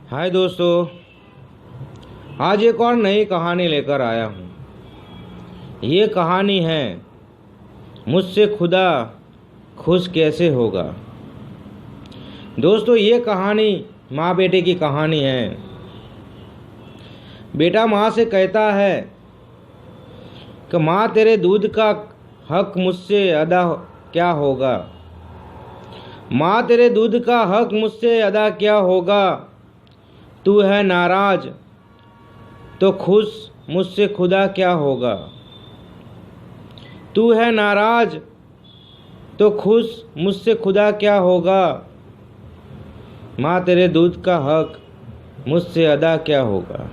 हाय दोस्तों, आज एक और नई कहानी लेकर आया हूँ। ये कहानी है मुझसे खुदा खुश कैसे होगा। दोस्तों, ये कहानी माँ बेटे की कहानी है। बेटा माँ से कहता है कि माँ, तेरे दूध का हक मुझसे अदा क्या होगा। माँ, तेरे दूध का हक मुझसे अदा क्या होगा। तू है नाराज तो खुश मुझसे खुदा क्या होगा। तू है नाराज तो खुश मुझसे खुदा क्या होगा। माँ, तेरे दूध का हक मुझसे अदा क्या होगा।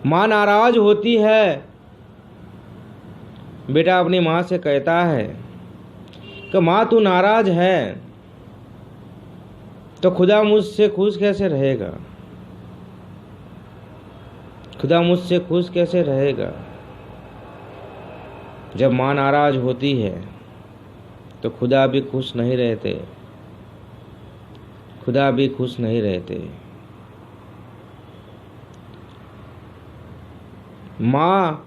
माँ नाराज होती है। बेटा अपनी माँ से कहता है कि माँ, तू नाराज है तो खुदा मुझसे खुश कैसे रहेगा। खुदा मुझसे खुश कैसे रहेगा। जब माँ नाराज होती है तो खुदा भी खुश नहीं रहते। खुदा भी खुश नहीं रहते। माँ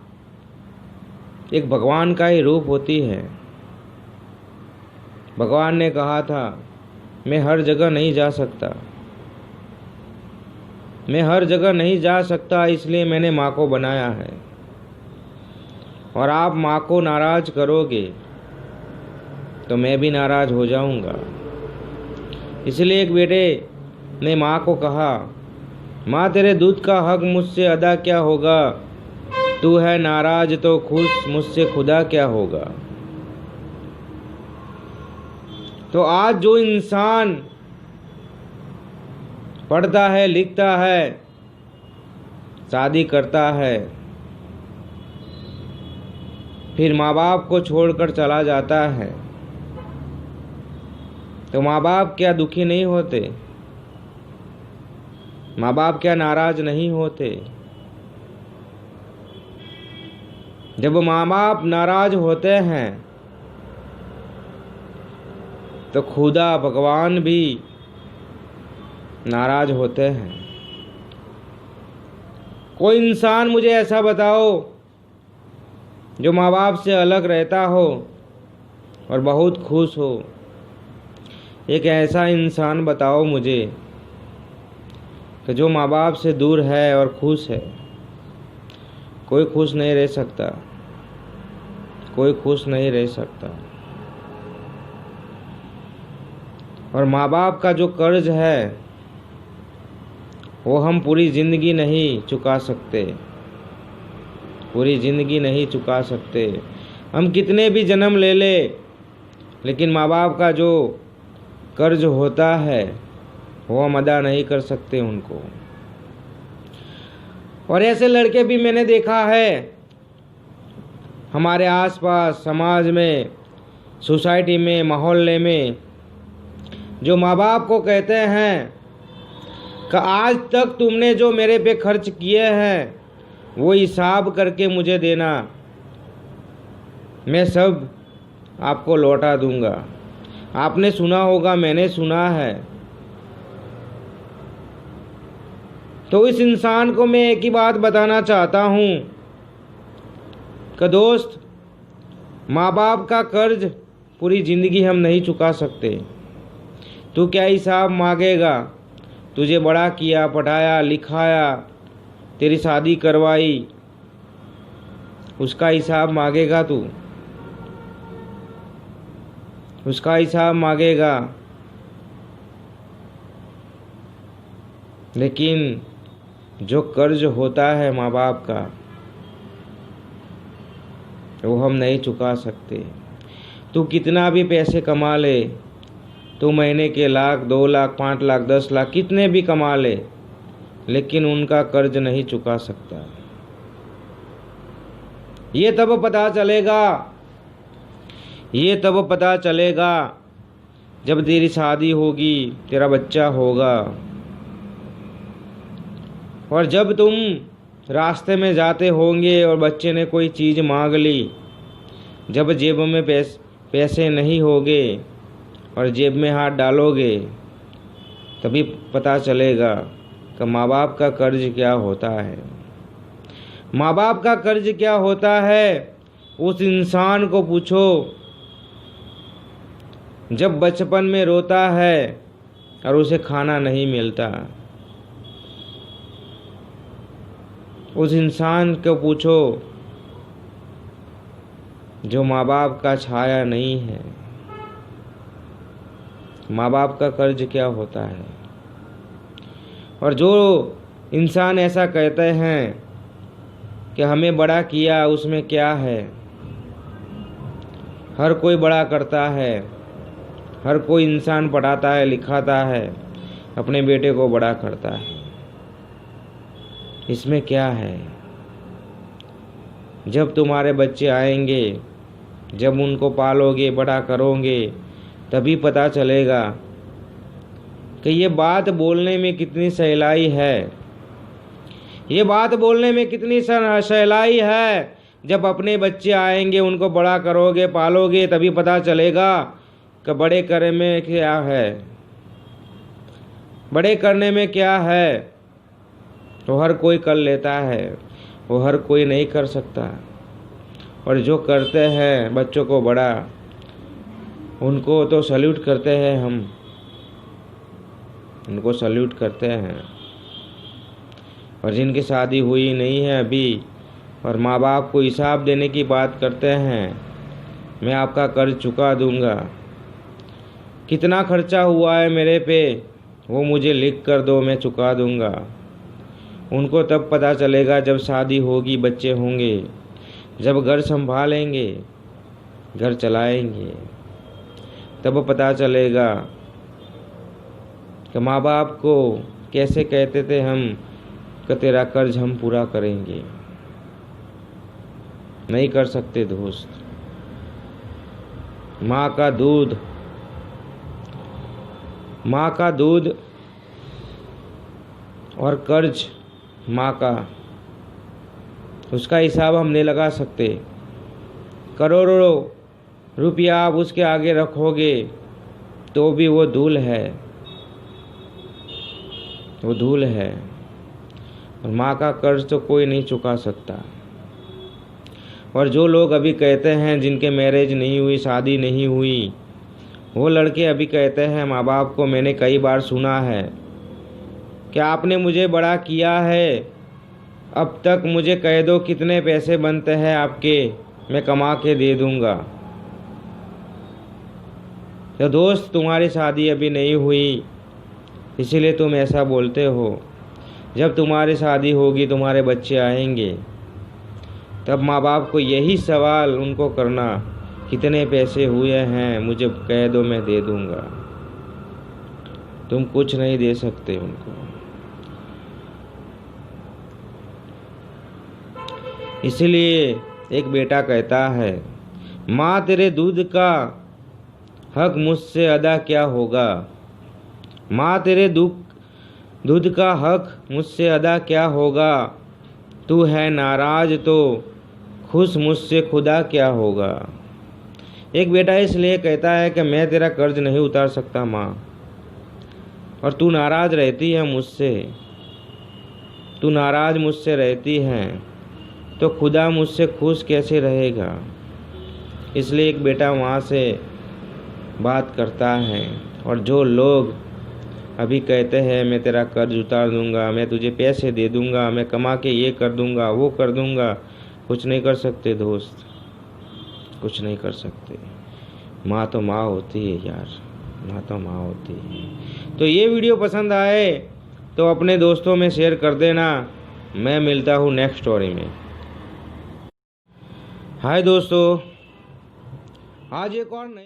एक भगवान का ही रूप होती है। भगवान ने कहा था, मैं हर जगह नहीं जा सकता। मैं हर जगह नहीं जा सकता, इसलिए मैंने माँ को बनाया है। और आप माँ को नाराज करोगे तो मैं भी नाराज हो जाऊंगा। इसलिए एक बेटे ने माँ को कहा, माँ, तेरे दूध का हक मुझसे अदा क्या होगा। तू है नाराज तो खुश मुझसे खुदा क्या होगा। तो आज जो इंसान पढ़ता है, लिखता है, शादी करता है, फिर माँ बाप को छोड़कर चला जाता है, तो माँ बाप क्या दुखी नहीं होते। माँ बाप क्या नाराज नहीं होते। जब माँ बाप नाराज होते हैं तो खुदा भगवान भी नाराज होते हैं। कोई इंसान मुझे ऐसा बताओ जो माँ बाप से अलग रहता हो और बहुत खुश हो। एक ऐसा इंसान बताओ मुझे कि जो माँ बाप से दूर है और खुश है। कोई खुश नहीं रह सकता। कोई खुश नहीं रह सकता। और माँ बाप का जो कर्ज है वो हम पूरी ज़िंदगी नहीं चुका सकते। पूरी ज़िंदगी नहीं चुका सकते। हम कितने भी जन्म ले लेकिन माँ बाप का जो कर्ज होता है वो हम अदा नहीं कर सकते उनको। और ऐसे लड़के भी मैंने देखा है हमारे आसपास, समाज में, सोसाइटी में, मोहल्ले में, जो माँ बाप को कहते हैं कि आज तक तुमने जो मेरे पे खर्च किए हैं वो हिसाब करके मुझे देना, मैं सब आपको लौटा दूंगा। आपने सुना होगा, मैंने सुना है। तो इस इंसान को मैं एक ही बात बताना चाहता हूँ कि दोस्त, माँ बाप का कर्ज पूरी ज़िंदगी हम नहीं चुका सकते। तू क्या हिसाब मांगेगा। तुझे बड़ा किया, पढ़ाया, लिखाया, तेरी शादी करवाई, उसका हिसाब मांगेगा तू। उसका हिसाब मांगेगा। लेकिन जो कर्ज होता है माँ बाप का वो हम नहीं चुका सकते। तू कितना भी पैसे कमा ले, तू महीने के 1,00,000, 2,00,000, 5,00,000, 10,00,000 कितने भी कमा ले, लेकिन उनका कर्ज नहीं चुका सकता। ये तब पता चलेगा। ये तब पता चलेगा जब तेरी शादी होगी, तेरा बच्चा होगा, और जब तुम रास्ते में जाते होंगे और बच्चे ने कोई चीज़ मांग ली, जब जेब में पैसे नहीं होंगे और जेब में हाथ डालोगे तभी पता चलेगा कि माँ बाप का कर्ज क्या होता है। माँ बाप का कर्ज क्या होता है उस इंसान को पूछो जब बचपन में रोता है और उसे खाना नहीं मिलता। उस इंसान को पूछो जो माँ बाप का छाया नहीं है। माँ बाप का कर्ज क्या होता है। और जो इंसान ऐसा कहते हैं कि हमें बड़ा किया, उसमें क्या है। हर कोई बड़ा करता है, हर कोई इंसान पढ़ाता है, लिखाता है, अपने बेटे को बड़ा करता है। इसमें क्या है। जब तुम्हारे बच्चे आएंगे, जब उनको पालोगे, बड़ा करोगे, तभी पता चलेगा कि ये बात बोलने में कितनी सहलाई है। ये बात बोलने में कितनी सहलाई है। जब अपने बच्चे आएंगे, उनको बड़ा करोगे, पालोगे, तभी पता चलेगा कि बड़े करने में क्या है। बड़े करने में क्या है। तो हर कोई कर लेता है, वो हर कोई नहीं कर सकता। और जो करते हैं बच्चों को बड़ा, उनको तो सैल्यूट करते हैं हम, उनको सैल्यूट करते हैं। और जिनकी शादी हुई नहीं है अभी और माँ बाप को हिसाब देने की बात करते हैं, मैं आपका कर्ज चुका दूंगा, कितना खर्चा हुआ है मेरे पे वो मुझे लिख कर दो, मैं चुका दूंगा। उनको तब पता चलेगा जब शादी होगी, बच्चे होंगे, जब घर संभालेंगे, घर चलाएंगे, तब पता चलेगा कि माँ बाप को कैसे कहते थे हम कि तेरा कर्ज हम पूरा करेंगे। नहीं कर सकते दोस्त। माँ का दूध और कर्ज माँ का, उसका हिसाब हम नहीं लगा सकते। करोड़ों रुपया आप उसके आगे रखोगे तो भी वो धूल है, वो धूल है। और माँ का कर्ज तो कोई नहीं चुका सकता। और जो लोग अभी कहते हैं जिनके मैरिज नहीं हुई, शादी नहीं हुई, वो लड़के अभी कहते हैं माँ बाप को, मैंने कई बार सुना है कि आपने मुझे बड़ा किया है, अब तक मुझे कह दो कितने पैसे बनते हैं आपके, मैं कमा के दे दूंगा। तो दोस्त, तुम्हारी शादी अभी नहीं हुई इसीलिए तुम ऐसा बोलते हो। जब तुम्हारी शादी होगी, तुम्हारे बच्चे आएंगे, तब माँ बाप को यही सवाल उनको करना, कितने पैसे हुए हैं, मुझे कह दो मैं दे दूंगा। तुम कुछ नहीं दे सकते उनको। इसलिए एक बेटा कहता है, माँ तेरे दूध का हक मुझसे अदा क्या होगा। माँ तेरे दूध का हक मुझसे अदा क्या होगा। तू है नाराज तो खुश मुझसे खुदा क्या होगा। एक बेटा इसलिए कहता है कि मैं तेरा कर्ज नहीं उतार सकता माँ, और तू नाराज रहती है मुझसे, तू नाराज मुझसे रहती है तो खुदा मुझसे खुश कैसे रहेगा। इसलिए एक बेटा माँ से बात करता है। और जो लोग अभी कहते हैं मैं तेरा कर्ज उतार दूंगा, मैं तुझे पैसे दे दूंगा, मैं कमा के ये कर दूंगा, वो कर दूंगा, कुछ नहीं कर सकते दोस्त, कुछ नहीं कर सकते। माँ तो माँ होती है यार, माँ तो माँ होती है। तो ये वीडियो पसंद आए तो अपने दोस्तों में शेयर कर देना। मैं मिलता हूँ नेक्स्ट स्टोरी में। हाय दोस्तों, आज एक और नई